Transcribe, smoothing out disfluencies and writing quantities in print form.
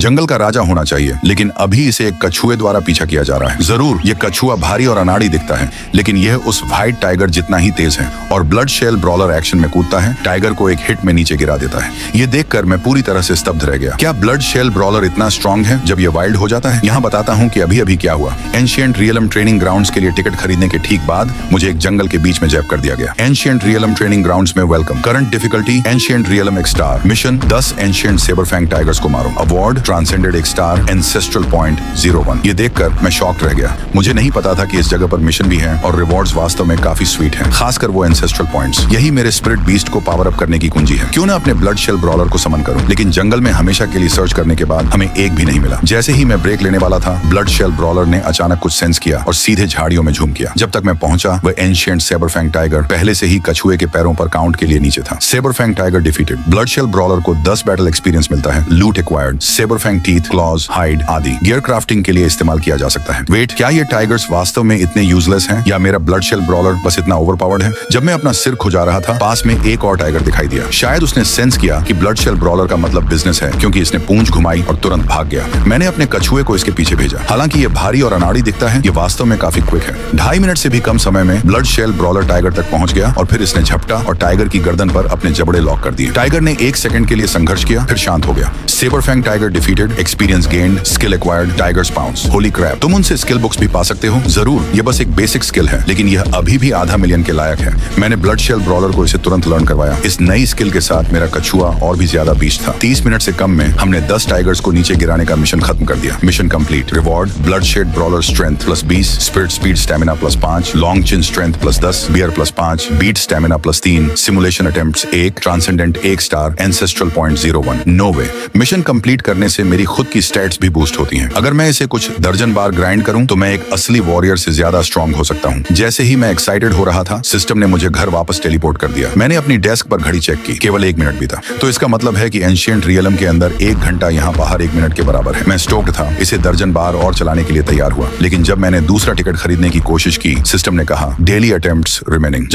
जंगल का राजा होना चाहिए, लेकिन अभी इसे एक कछुए द्वारा पीछा किया जा रहा है। जरूर ये कछुआ भारी और अनाड़ी दिखता है, लेकिन यह उस व्हाइट टाइगर जितना ही तेज है और ब्लड शेल ब्रॉलर एक्शन में कूदता है, टाइगर को एक हिट में नीचे गिरा देता है। ये देखकर मैं पूरी तरह से स्तब्ध रह गया। क्या ब्लड शेल ब्रॉलर इतना स्ट्रॉन्ग है जब ये वाइल्ड हो जाता है? यहाँ बताता हूँ कि अभी अभी क्या हुआ। एंशिएंट रियलम ट्रेनिंग ग्राउंड्स के लिए टिकट खरीदने के ठीक बाद मुझे एक जंगल के बीच में जैप कर दिया गया। एंशिएंट रियलम ट्रेनिंग ग्राउंड्स में welcome. Current difficulty ancient realm एक स्टार। मिशन 10 एंशिएंट सेबरफैंग टाइगर्स को मारो। अवार्ड ट्रांसेंडेड एक स्टार एंसेस्ट्रल पॉइंट 01। ये देखकर मैं शॉक्ड रह गया। मुझे नहीं पता था कि इस जगह पर मिशन भी है और रिवॉर्ड्स वास्तव में काफी स्वीट हैं, खासकर वो एंसेस्ट्रल पॉइंट्स। यही मेरे स्पिरिट बीस्ट को पावर अप करने की कुंजी है। क्यों ना अपने ब्लड शेल ब्रॉलर को समन करूं, लेकिन जंगल में हमेशा के लिए सर्च करने के बाद हमें एक भी नहीं मिला। जैसे ही मैं ब्रेक लेने वाला था, ब्लड शेल ब्रॉलर ने अचानक कुछ सेंस किया और सीधे झाड़ियों में झूम किया। जब तक मैं पहुंचा, वह एंशिएंट सेबरफैंग टाइगर पहले से ही कछुए के पैरों पर काउंट के लिए नीचे था। Sabrefang tiger defeated. Blood shell brawler को 10 बैटल एक्सपीरियंस मिलता है। Loot acquired. Sabrefang teeth, claws, hide आदि गियर क्राफ्टिंग के लिए इस्तेमाल किया जा सकता है। वेट, क्या ये टाइगर्स वास्तव में इतने यूजलेस हैं या मेरा ब्लड शेल ब्रॉलर बस इतना ओवरपावर्ड है? जब मैं अपना सिर खुजा रहा था, पास में एक और टाइगर दिखाई दिया। शायद उसने सेंस किया कि ब्लड शेल ब्रॉलर का मतलब बिजनेस है, क्योंकि इसने पूंछ घुमाई और तुरंत भाग गया। मैंने अपने कछुए को इसके पीछे भेजा। हालांकि ये भारी और अनाड़ी दिखता है, ये वास्तव में काफी क्विक है। 2.5 मिनट से भी कम समय में ब्लड शेल ब्रॉलर टाइगर तक पहुंच गया और फिर इसने झपटा और टाइगर की गर्दन पर अपने जबड़े लॉक कर दिए। टाइगर ने 1 सेकंड के लिए संघर्ष किया, फिर शांत हो गया। Sabrefang tiger defeated. Experience gained, skill acquired, tigers pounce. Holy crap, तुम उनसे स्किल बुक्स भी पा सकते हो। जरूर, ये बस एक बेसिक स्किल है, लेकिन यह अभी भी आधा मिलियन के लायक है। मैंने ब्लड शेल ब्रॉलर को इसे तुरंत लर्न करवाया। इस नई स्किल के साथ मेरा कछुआ और भी ज्यादा बीस्ट था। 30 मिनट से कम में हमने 10 टाइगर्स को नीचे गिराने का मिशन खत्म कर दिया। Mission complete. Reward blood shed brawler strength +20, spirit speed stamina +5, long chin strength +10, bear +5, beat stamina +3, simulation attempts 1, transcendent 1 star, ancestral point 01। No way. Mission complete करने से मेरी खुद की स्टैट्स भी बूस्ट होती हैं। अगर मैं इसे कुछ दर्जन बार ग्राइंड करूं तो मैं एक असली वॉरियर से ज्यादा स्ट्रॉन्ग हो सकता हूं। जैसे ही मैं एक्साइटेड हो रहा था, सिस्टम ने मुझे घर वापस टेलीपोर्ट कर दिया। मैंने अपनी डेस्क पर घड़ी चेक की, केवल 1 मिनट बीता। तो इसका मतलब है कि एंशिएंट रियलम के अंदर 1 घंटा यहाँ बाहर 1 मिनट के बराबर है। मैं स्टोक्ड था, इसे दर्जन बार और चलाने के लिए तैयार हुआ। लेकिन जब मैंने दूसरा टिकट खरीदने की कोशिश की, सिस्टम ने कहा डेली अटेम्प्ट्स रिमेनिंग।